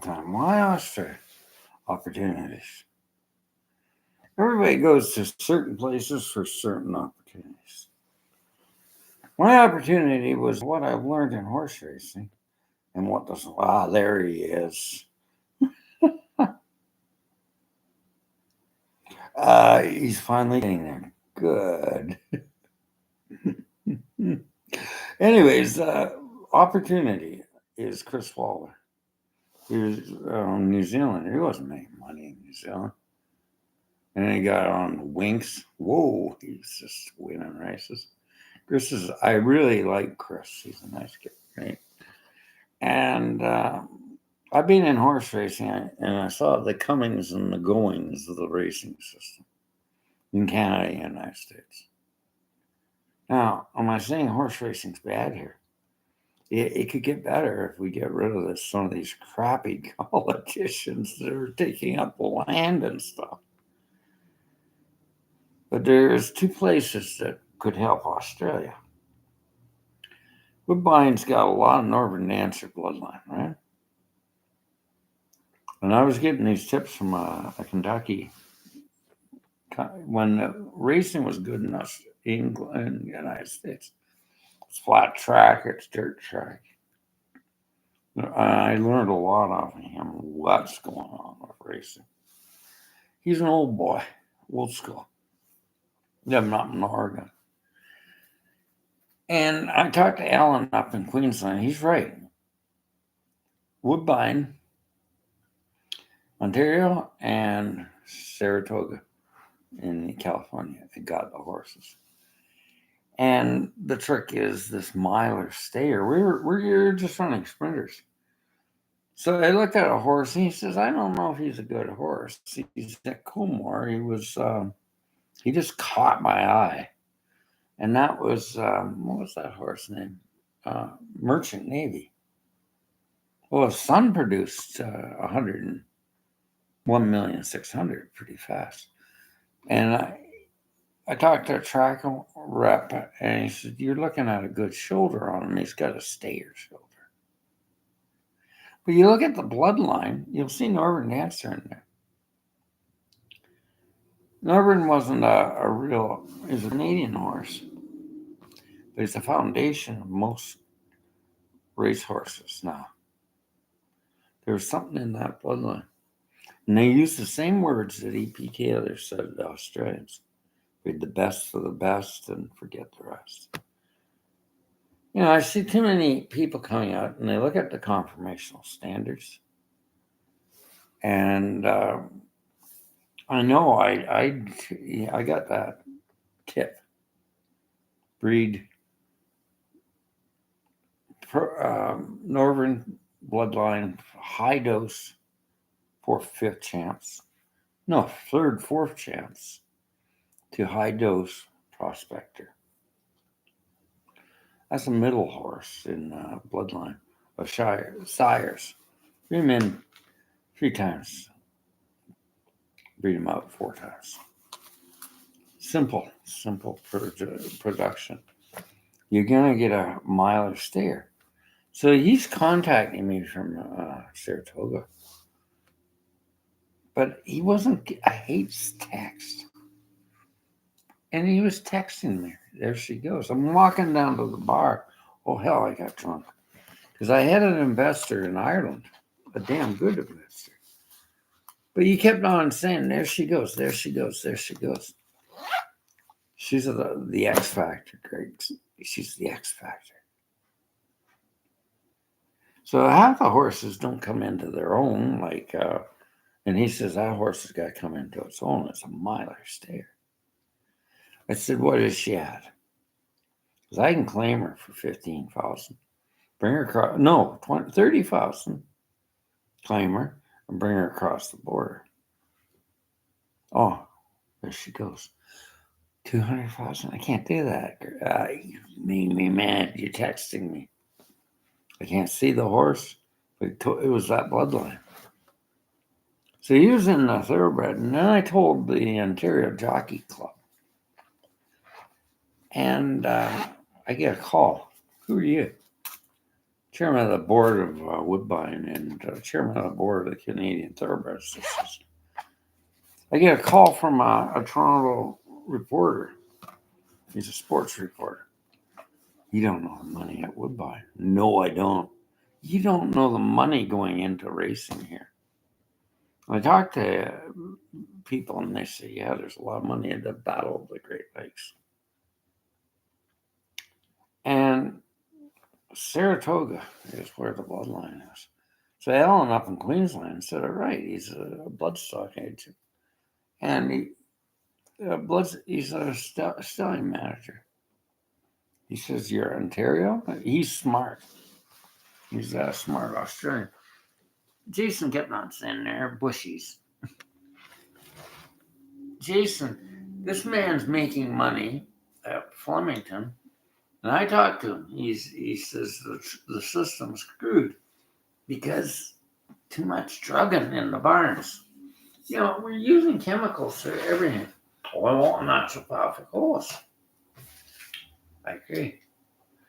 time. Why Australia? Opportunities. Everybody goes to certain places for certain opportunities. My opportunity was what I've learned in horse racing and what does, there he is. He's finally getting there. Good. Anyways, opportunity is Chris Waller. He was New Zealand. He wasn't making money in New Zealand. And then he got on Winks. Whoa, he's just winning races. I really like Chris. He's a nice guy, right? And I've been in horse racing, and I saw the comings and the goings of the racing system in Canada and the United States. Now, am I saying horse racing's bad here? It could get better if we get rid of some of these crappy politicians that are taking up land and stuff. But there's two places that could help Australia. Woodbine's got a lot of Northern Dancer bloodline, right? And I was getting these tips from a Kentucky when racing was good in England and the United States. It's flat track, it's dirt track. I learned a lot off of him what's going on with racing. He's an old boy, old school. Living up in Oregon. And I talked to Alan up in Queensland. He's right. Woodbine, Ontario, and Saratoga in California. They got the horses. And the trick is this miler stayer. We're just running sprinters. So I looked at a horse and he says, I don't know if he's a good horse. He's at Coolmore. He just caught my eye. And that was, what was that horse name? Merchant Navy. Well, his son produced 1,600,000 pretty fast. And I talked to a track rep, and he said, you're looking at a good shoulder on him. He's got a stayer shoulder. But you look at the bloodline, you'll see Northern Dancer in there. Northern wasn't a real, he was a Canadian horse. But it's the foundation of most race horses now. There's something in that bloodline. And they use the same words that E.P. Taylor said to the Australians. Read the best for the best and forget the rest. You know, I see too many people coming out and they look at the conformational standards. And I know I got that tip. Breed Northern bloodline, high dose, 4th, 5th chance. No, 3rd, 4th chance to high dose prospector. That's a middle horse in bloodline of sires. Breed them in 3 times. Breed them out 4 times. Simple production. You're going to get a miler stayer. So he's contacting me from Saratoga. But he wasn't, I hate text. And he was texting me. There she goes. I'm walking down to the bar. Oh, hell, I got drunk. Because I had an investor in Ireland, a damn good investor. But he kept on saying, there she goes, there she goes, there she goes. She's the X Factor, Greg. She's the X Factor. So half the horses don't come into their own, and he says, that horse has got to come into its own. It's a miler stayer. I said, what is she at? Because I can claim her for 15,000. Bring her across, no, 30,000. Claim her and bring her across the border. Oh, there she goes. 200,000. I can't do that. You made me mad. You're texting me. I can't see the horse, but it was that bloodline. So he was in the thoroughbred, and then I told the Ontario Jockey Club. And I get a call. Who are you? chairman of the board of Woodbine and chairman of the board of the Canadian Thoroughbred Association. I get a call from a Toronto reporter. He's a sports reporter. You don't know the money at Woodbine. No, I don't. You don't know the money going into racing here. I talk to people and they say, yeah, there's a lot of money in the Battle of the Great Lakes. And Saratoga is where the bloodline is. So Alan up in Queensland said it right. He's a bloodstock agent. And he's a stallion manager. He says, you're Ontario? He's smart. He's a smart Australian. Jason kept on saying there, bushies. Jason, this man's making money at Flemington. And I talked to him. He says the system's screwed because too much drugging in the barns. You know, we're using chemicals for everything. Oh, I want naturopathic horse. I agree.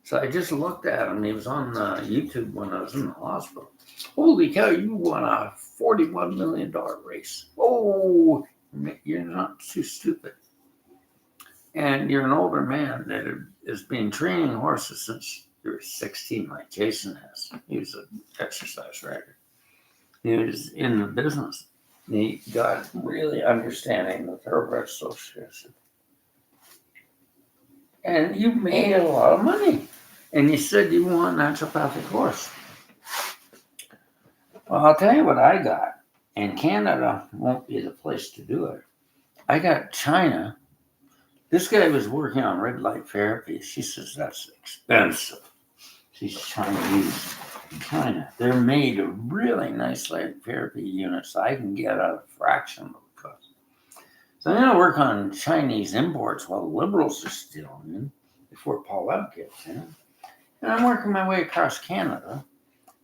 So I just looked at him. He was on YouTube when I was in the hospital. Holy cow, you won a $41 million race. Oh, you're not too stupid. And you're an older man that has been training horses since you were 16, like Jason has. He was an exercise rider. He was in the business. He got really understanding the Thoroughbred Association. And you made a lot of money. And you said you want a naturopathic horse. Well, I'll tell you what I got. And Canada won't be the place to do it. I got China. This guy was working on red light therapy. She says that's expensive. She's Chinese. China. They're made of really nice light therapy units. I can get a fraction of the cost. So I'm going to work on Chinese imports while the Liberals are still in before Paul Webb gets in. And I'm working my way across Canada,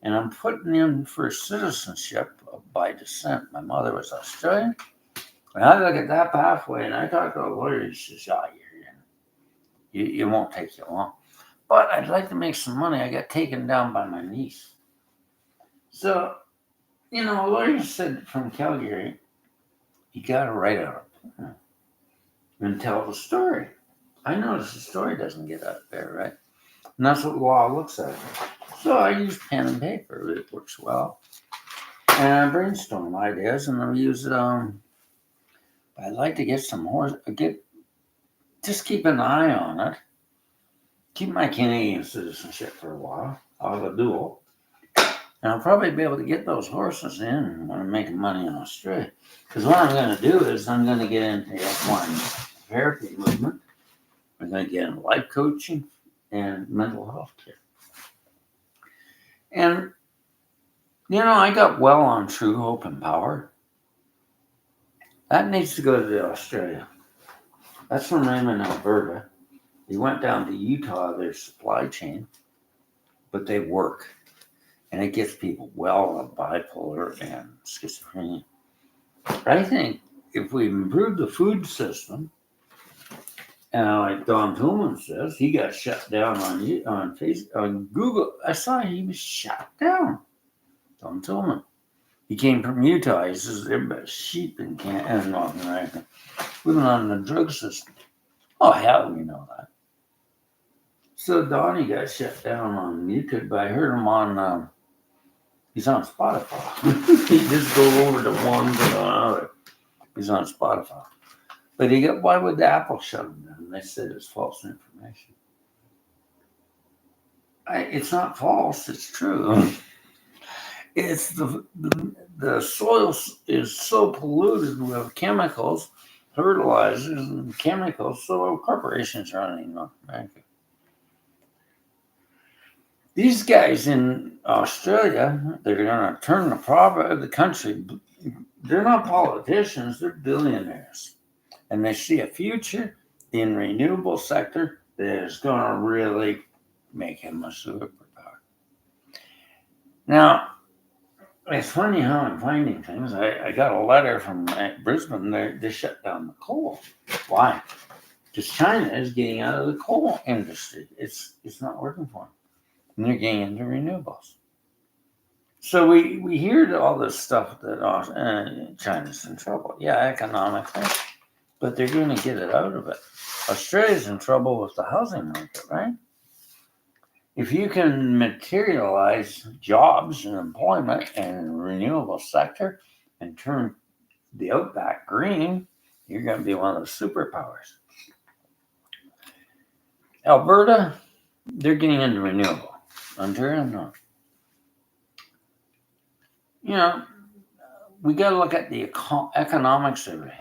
and I'm putting in for citizenship by descent. My mother was Australian. And I look at that pathway, and I talk to a lawyer. He says, "Oh, you won't take you long." But I'd like to make some money. I got taken down by my niece. So, you know, a lawyer said from Calgary, you got to write out a plan and tell the story. I notice the story doesn't get out there, right? And that's what law looks at. So I use pen and paper. It works well. And I brainstorm ideas, and I use I'd like to get some horse. Just keep an eye on it. Keep my Canadian citizenship for a while. I'll have a dual. And I'll probably be able to get those horses in when I'm making money in Australia. Because what I'm going to do is I'm going to get into F1 therapy movement. I'm going to get into life coaching and mental health care. And, you know, I got well on True Hope and Power. That needs to go to Australia. That's from Raymond, Alberta. He went down to Utah, their supply chain, but they work. And it gets people well on bipolar and schizophrenia. I think if we improve the food system, and like Don Tillman says, he got shut down on Facebook, on Google. I saw he was shut down. Don Tillman. He came from Utah. He says everybody's sheep in North America, living on the drug system. Oh hell, we know that. So Donnie got shut down on YouTube, but I heard him on. He's on Spotify. He just go over to one to another. He's on Spotify. But why would the Apple shut him down? They said it's false information. It's not false, it's true. It's the soil is so polluted with chemicals, fertilizers, and chemicals, so corporations are running North America. These guys in Australia, they're going to turn the country. They're not politicians, they're billionaires. And they see a future in renewable sector that is going to really make him a superpower. Now, it's funny how I'm finding things. I got a letter from Brisbane. They shut down the coal. Why? Because China is getting out of the coal industry. It's not working for them. and they're getting into renewables. So we hear all this stuff that China's in trouble. Yeah, economically, but they're going to get it out of it. Australia's in trouble with the housing market, right? If you can materialize jobs and employment in the renewable sector and turn the outback green, you're going to be one of those superpowers. Alberta, they're getting into renewable. Ontario, no. You know, we got to look at the economics of it.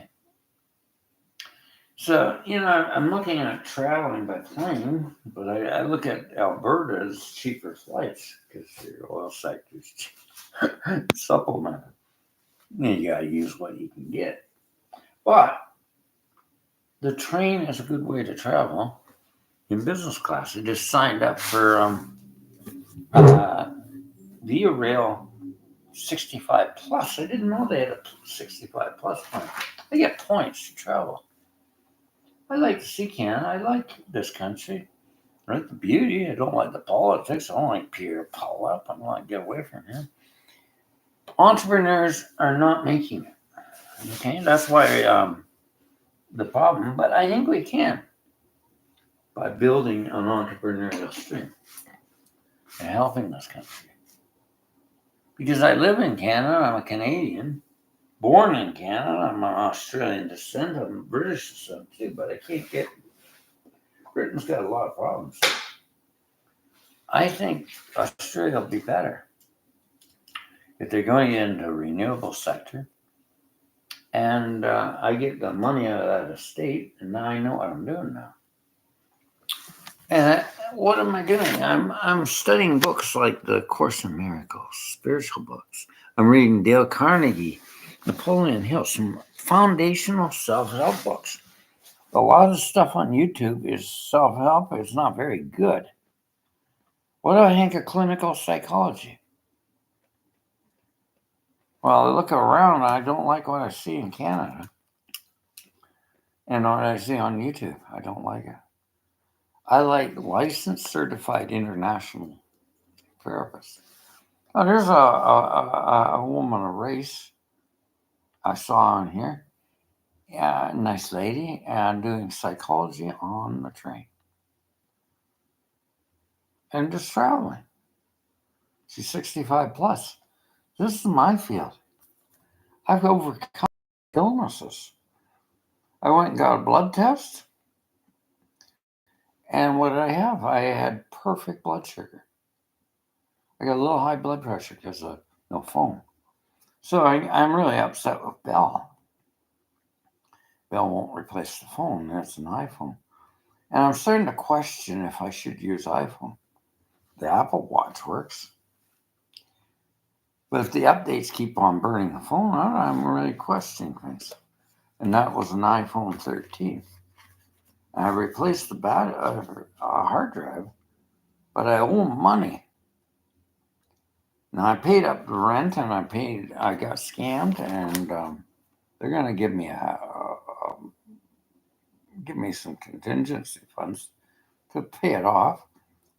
So, I'm looking at traveling by plane, but I look at Alberta as cheaper flights because your oil sector's supplemented. You got to use what you can get. But the train is a good way to travel in business class. I just signed up for Via Rail 65 plus. I didn't know they had a 65 plus plan. They get points to travel. I like to see Canada. I like this country. I like the beauty. I don't like the politics. I don't like Pierre Paulus. I want to get away from him. Entrepreneurs are not making it. Okay, that's why the problem. But I think we can by building an entrepreneurial stream and helping this country. Because I live in Canada. I'm a Canadian. Born in Canada. I'm an Australian descent. I'm British descent too, but I can't get. Britain's got a lot of problems. I think Australia will be better if they're going into the renewable sector. And I get the money out of that estate, and now I know what I'm doing now. And what am I doing? I'm studying books like The Course in Miracles, spiritual books. I'm reading Dale Carnegie, Napoleon Hill, some foundational self-help books. A lot of stuff on YouTube is self-help. It's not very good. What do I think of clinical psychology? Well, I look around, I don't like what I see in Canada. And what I see on YouTube, I don't like it. I like licensed, certified international therapists. Oh, there's a woman of race I saw on here. Yeah, nice lady, and doing psychology on the train. And just traveling. She's 65 plus. This is my field. I've overcome illnesses. I went and got a blood test. And what did I have? I had perfect blood sugar. I got a little high blood pressure because of no phone. So I'm really upset with Bell. Bell won't replace the phone. That's an iPhone. And I'm starting to question if I should use iPhone. The Apple Watch works. But if the updates keep on burning the phone out, I'm really questioning things. And that was an iPhone 13. I replaced the hard drive, but I owe money. Now I paid up the rent, and I got scammed, and they're going to give me some contingency funds to pay it off.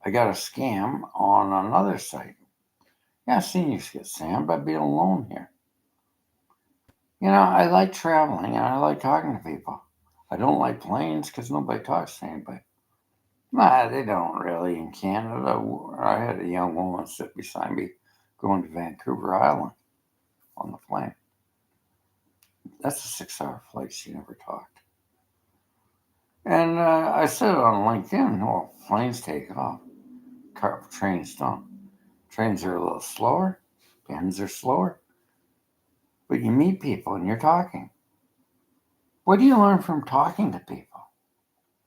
I got a scam on another site. Yeah, seniors get scammed by being alone here. I like traveling and I like talking to people. I don't like planes because nobody talks to anybody. Nah, they don't really in Canada. I had a young woman sit beside me going to Vancouver Island on the plane. That's a 6-hour flight. She never talked. And I said on LinkedIn, well, planes take off. Trains don't. Trains are a little slower. Planes are slower. But you meet people and you're talking. What do you learn from talking to people?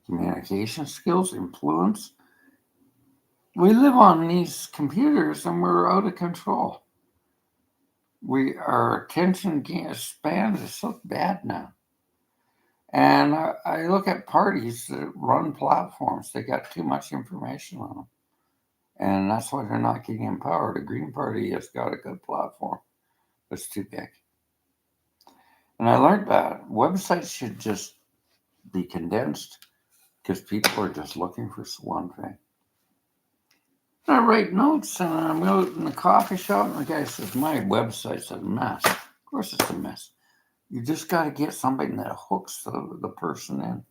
Communication skills, influence. We live on these computers and we're out of control. Our attention span is so bad now. And I look at parties that run platforms. They got too much information on them. And that's why they're not getting empowered. The Green Party has got a good platform, but it's too big. And I learned that websites should just be condensed because people are just looking for one thing. I write notes and I'm out in the coffee shop and the guy says, my website's a mess. Of course it's a mess. You just got to get somebody that hooks the person in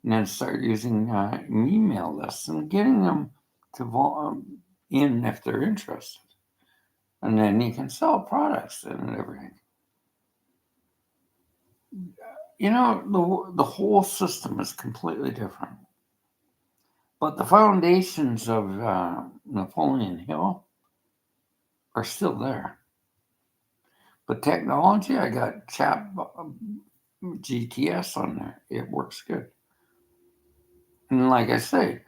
and then start using email lists and getting them to in if they're interested. And then you can sell products and everything. You know, the whole system is completely different. But the foundations of Napoleon Hill are still there. But technology, I got Chat GTS on there. It works good. And like I say,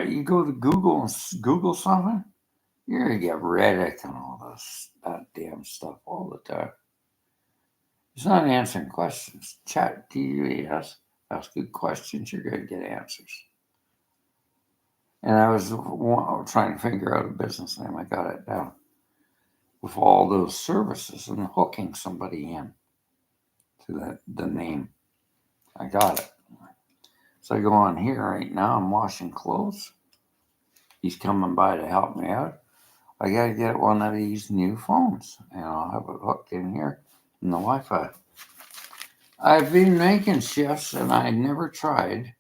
you go to Google and Google something, you're gonna get Reddit and all this that damn stuff all the time. It's not answering questions. Chat GTS ask good questions, you're gonna get answers. And I was trying to figure out a business name. I got it down with all those services and hooking somebody in to the name. I got it. So I go on here right now. I'm washing clothes. He's coming by to help me out. I got to get one of these new phones, and I'll have it hooked in here in the Wi-Fi. I've been making shifts, and I never tried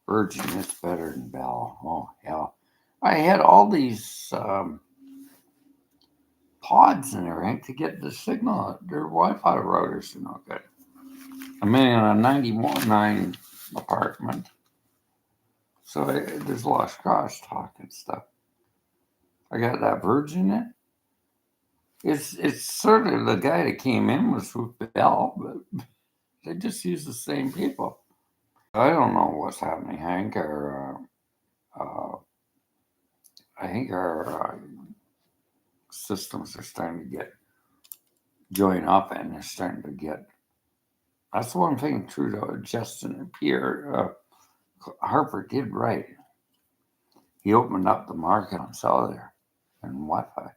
Virgin. It's better than Bell. Oh hell! I had all these pods and everything to get the signal. Their Wi-Fi routers are no good. I'm in a 91.9 apartment, so there's a lot of crosstalk and stuff. I got that Virgin in. It's sort of the guy that came in was with Bell, but they just use the same people. I don't know what's happening, Hank. I think our systems are starting to get join up, and they're starting to get. That's the one thing Trudeau, Justin, and Pierre Harper did right. He opened up the market on cellular and Wi-Fi,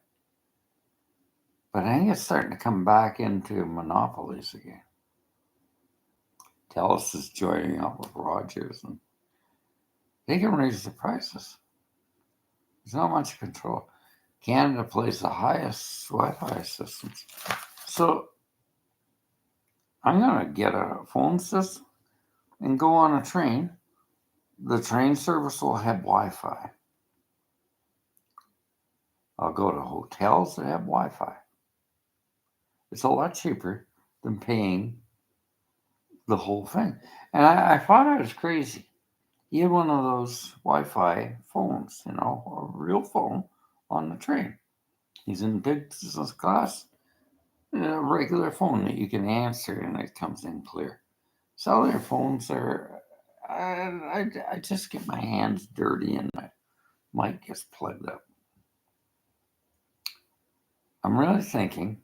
but I think it's starting to come back into monopolies again. Telus is joining up with Rogers, and they can raise the prices. There's not much control. Canada plays the highest Wi-Fi systems. So I'm going to get a phone system and go on a train. The train service will have Wi-Fi. I'll go to hotels that have Wi-Fi. It's a lot cheaper than paying the whole thing. And I thought I was crazy. He had one of those Wi-Fi phones, you know, a real phone on the train. He's in business class, a regular phone that you can answer and it comes in clear. Cellular phones are, I just get my hands dirty and my mic gets plugged up. I'm really thinking,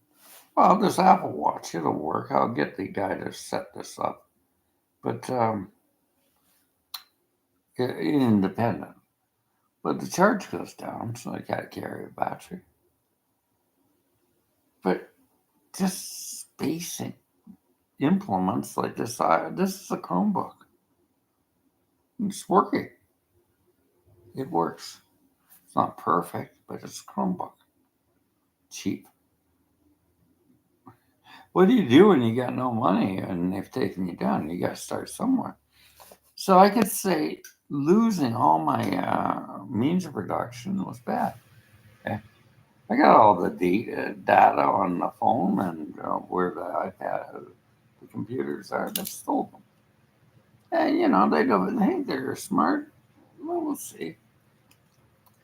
well, this Apple Watch, it'll work. I'll get the guy to set this up. But independent. But the charge goes down, so I got to carry a battery. But just basic implements like this, this is a Chromebook. It's working. It works. It's not perfect, but it's a Chromebook. Cheap. What do you do when you got no money and they've taken you down? You got to start somewhere. So I could say losing all my means of production was bad. Okay? I got all the data on the phone and where the iPad, the computers are. They stole them. And, you know, they don't think they're smart. Well, we'll see.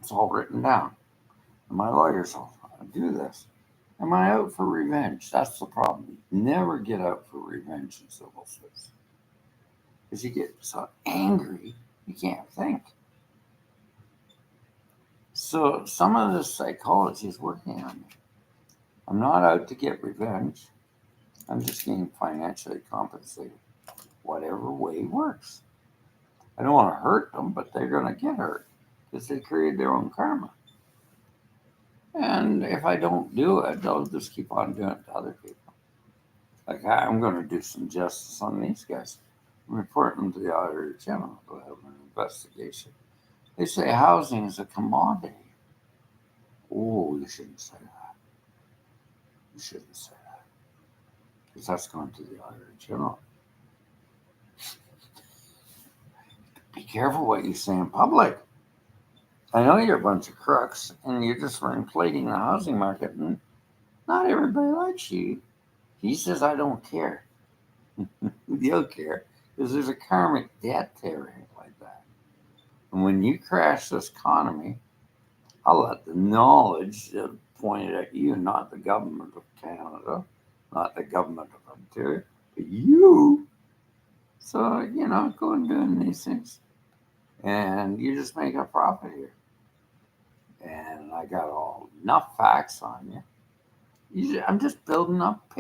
It's all written down. And my lawyers will do this. Am I out for revenge? That's the problem. You never get out for revenge in civil suits. Because you get so angry, you can't think. So some of this psychology is working on me. I'm not out to get revenge. I'm just getting financially compensated. Whatever way works. I don't want to hurt them, but they're going to get hurt because they created their own karma. And if I don't do it, they'll just keep on doing it to other people. Like, I'm going to do some justice on these guys. Report them to the Auditor General. They'll have an investigation. They say housing is a commodity. Oh, you shouldn't say that. You shouldn't say that. Because that's going to the Auditor General. Be careful what you say in public. I know you're a bunch of crooks and you're just for inflating the housing market, and not everybody likes you. He says, I don't care. You don't care because there's a karmic debt there like that. And when you crash this economy, I'll let the knowledge pointed at you, not the government of Canada, not the government of Ontario, but you. So, go and doing these things. And you just make a profit here. And I got enough facts on you. I'm just building up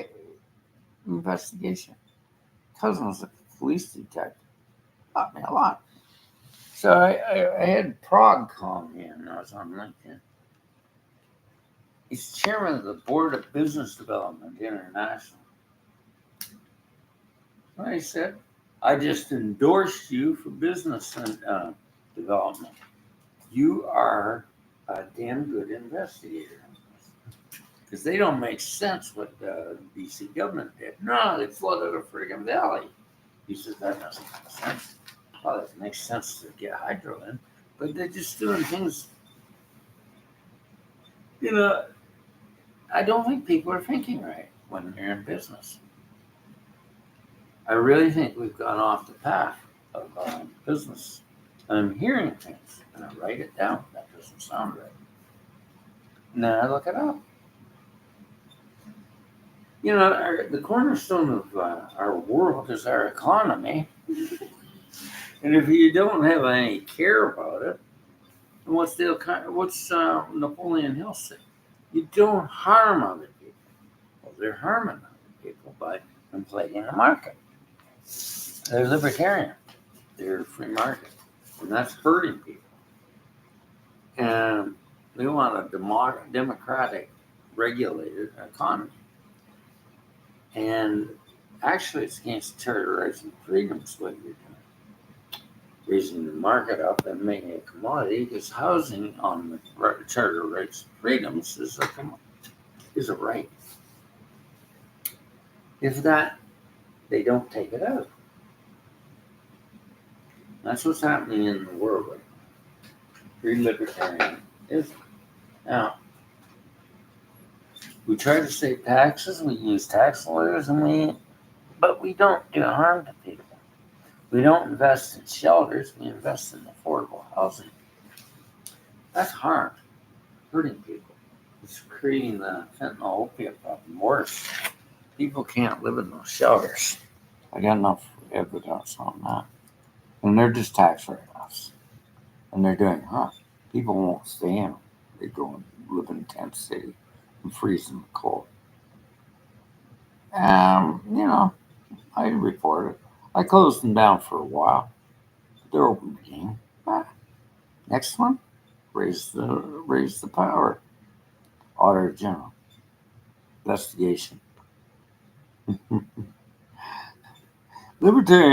investigation. Cousin was a police detective. Taught me a lot. So I had Prague call me, and I was on LinkedIn. He's chairman of the Board of Business Development International. And he said, I just endorsed you for business development. You are a damn good investigator. Because they don't make sense what the BC government did. No, they flooded a friggin' valley. He says, that doesn't make sense. Well, it makes sense to get hydro in, but they're just doing things, I don't think people are thinking right when they're in business. I really think we've gone off the path of business. And I'm hearing things, and I write it down. That doesn't sound right. And then I look it up. The cornerstone of our world is our economy. And if you don't have any care about it, then what's Napoleon Hill say? You don't harm other people. Well, they're harming other people by inflating the market. They're libertarian. They're free market. And that's hurting people. And we want a democratic, regulated economy. And actually, it's against charter rights and freedoms what you're doing. Raising the market up and making it a commodity, because housing on the charter rights and freedoms is a right. If that, they don't take it out. That's what's happening in the world right now. Free libertarianism. Now, we try to save taxes, we use tax lawyers, but we don't do harm to people. We don't invest in shelters, we invest in affordable housing. That's harm, hurting people. It's creating the fentanyl opiate problem worse. People can't live in those shelters. I got enough evidence on that. And they're just tax write-offs. And they're doing harm. People won't stay in them. They go and live in tent city and freeze in the cold. I reported. I closed them down for a while. They're open again. Next one, raise the power. Auditor General. Investigation. Libertarian